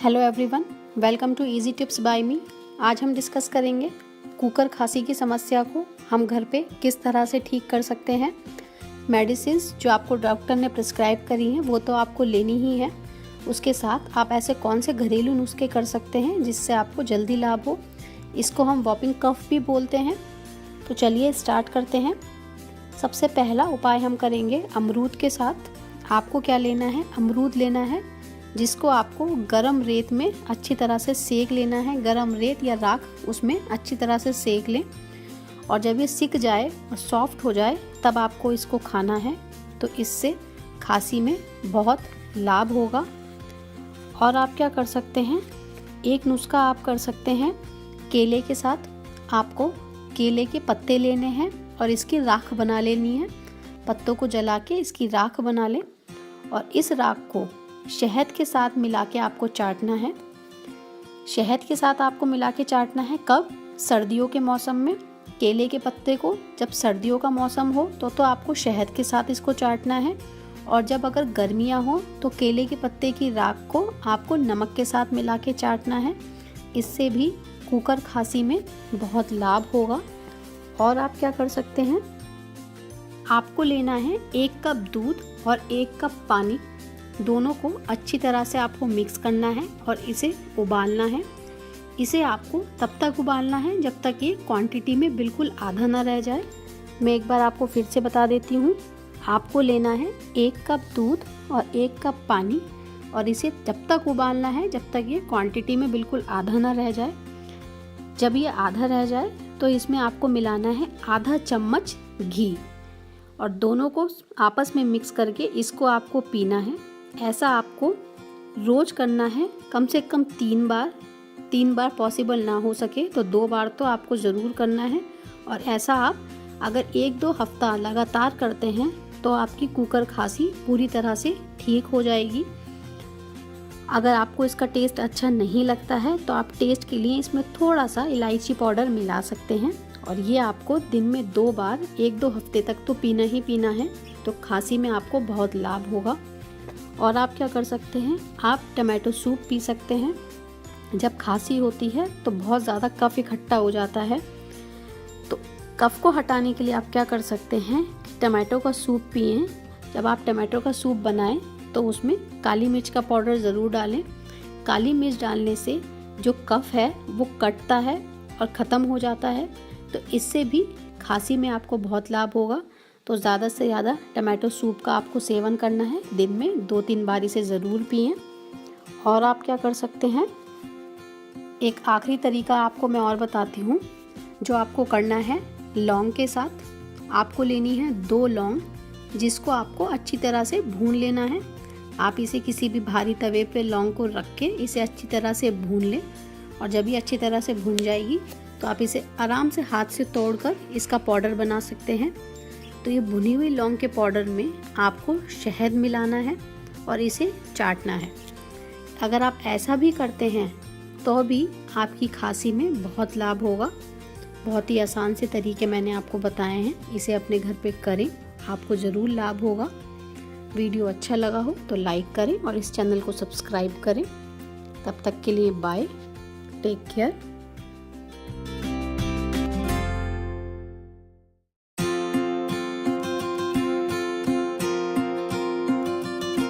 Hello everyone, welcome to easy tips by me. आज हम discuss करेंगे कुकर खांसी की समस्या को हम घर पे किस तरह से ठीक कर सकते हैं। मेडिसिन्स जो आपको डॉक्टर ने प्रिस्क्राइब करी हैं वो तो आपको लेनी ही है, उसके साथ आप ऐसे कौन से घरेलू नुस्खे कर सकते हैं जिससे आपको जल्दी लाभ हो। इसको हम वॉपिंग कफ भी बोलते हैं। तो चलिए स्टार्ट करते हैं। सबसे पहला उपाय हम करेंगे अमरूद के साथ। आपको क्या लेना है, अमरूद लेना है जिसको आपको गरम रेत में अच्छी तरह से सेक लेना है। गरम रेत या राख उसमें अच्छी तरह से सेक लें और जब ये सिक जाए और सॉफ्ट हो जाए तब आपको इसको खाना है। तो इससे खांसी में बहुत लाभ होगा। और आप क्या कर सकते हैं, एक नुस्खा आप कर सकते हैं केले के साथ। आपको केले के पत्ते लेने हैं और इसकी राख बना लेनी है। पत्तों को जला के इसकी राख बना लें और इस राख को शहद के साथ मिला के आपको चाटना है। शहद के साथ आपको मिला के चाटना है कब? सर्दियों के मौसम में। केले के पत्ते को जब सर्दियों का मौसम हो तो आपको शहद के साथ इसको चाटना है, और जब अगर गर्मियां हो तो केले के पत्ते की राख को आपको नमक के साथ मिला के चाटना है। इससे भी कुकर खांसी में बहुत लाभ होगा। और आप क्या कर सकते हैं, आपको लेना है 1 कप दूध और 1 कप पानी। दोनों को अच्छी तरह से आपको मिक्स करना है और इसे उबालना है। इसे आपको तब तक उबालना है जब तक ये क्वांटिटी में बिल्कुल आधा ना रह जाए। मैं एक बार आपको फिर से बता देती हूँ। आपको लेना है 1 कप दूध और 1 कप पानी और इसे जब तक उबालना है जब तक ये क्वांटिटी में बिल्कुल आधा ना रह जाए। जब ये आधा रह जाए तो इसमें आपको मिलाना है आधा चम्मच घी और दोनों को आपस में मिक्स करके इसको आपको पीना है। ऐसा आपको रोज़ करना है, कम से कम 3 बार पॉसिबल ना हो सके तो 2 बार तो आपको ज़रूर करना है। और ऐसा आप अगर 1-2 हफ्ता लगातार करते हैं तो आपकी कुकर खांसी पूरी तरह से ठीक हो जाएगी। अगर आपको इसका टेस्ट अच्छा नहीं लगता है तो आप टेस्ट के लिए इसमें थोड़ा सा इलायची पाउडर मिला सकते हैं। और ये आपको दिन में 2 बार 1-2 हफ्ते तक तो पीना ही पीना है। तो खांसी में आपको बहुत लाभ होगा। और आप क्या कर सकते हैं, आप टमाटो सूप पी सकते हैं। जब खांसी होती है तो बहुत ज़्यादा कफ इकट्ठा हो जाता है, तो कफ को हटाने के लिए आप क्या कर सकते हैं, टमाटो का सूप पिएं। जब आप टमाटो का सूप बनाएं तो उसमें काली मिर्च का पाउडर ज़रूर डालें। काली मिर्च डालने से जो कफ है वो कटता है और ख़त्म हो जाता है। तो इससे भी खांसी में आपको बहुत लाभ होगा। तो ज़्यादा से ज़्यादा टमाटो सूप का आपको सेवन करना है। दिन में 2-3 बार इसे ज़रूर पिएं। और आप क्या कर सकते हैं, एक आखिरी तरीका आपको मैं और बताती हूँ जो आपको करना है। लौंग के साथ आपको लेनी है 2 लौंग, जिसको आपको अच्छी तरह से भून लेना है। आप इसे किसी भी भारी तवे पे लौंग को रख के इसे अच्छी तरह से भून लें और जब ये अच्छी तरह से भून जाएगी तो आप इसे आराम से हाथ से तोड़कर इसका पाउडर बना सकते हैं। तो ये भुनी हुई लौंग के पाउडर में आपको शहद मिलाना है और इसे चाटना है। अगर आप ऐसा भी करते हैं तो भी आपकी खांसी में बहुत लाभ होगा। बहुत ही आसान से तरीके मैंने आपको बताए हैं, इसे अपने घर पे करें, आपको ज़रूर लाभ होगा। वीडियो अच्छा लगा हो तो लाइक करें और इस चैनल को सब्सक्राइब करें। तब तक के लिए बाय, टेक केयर।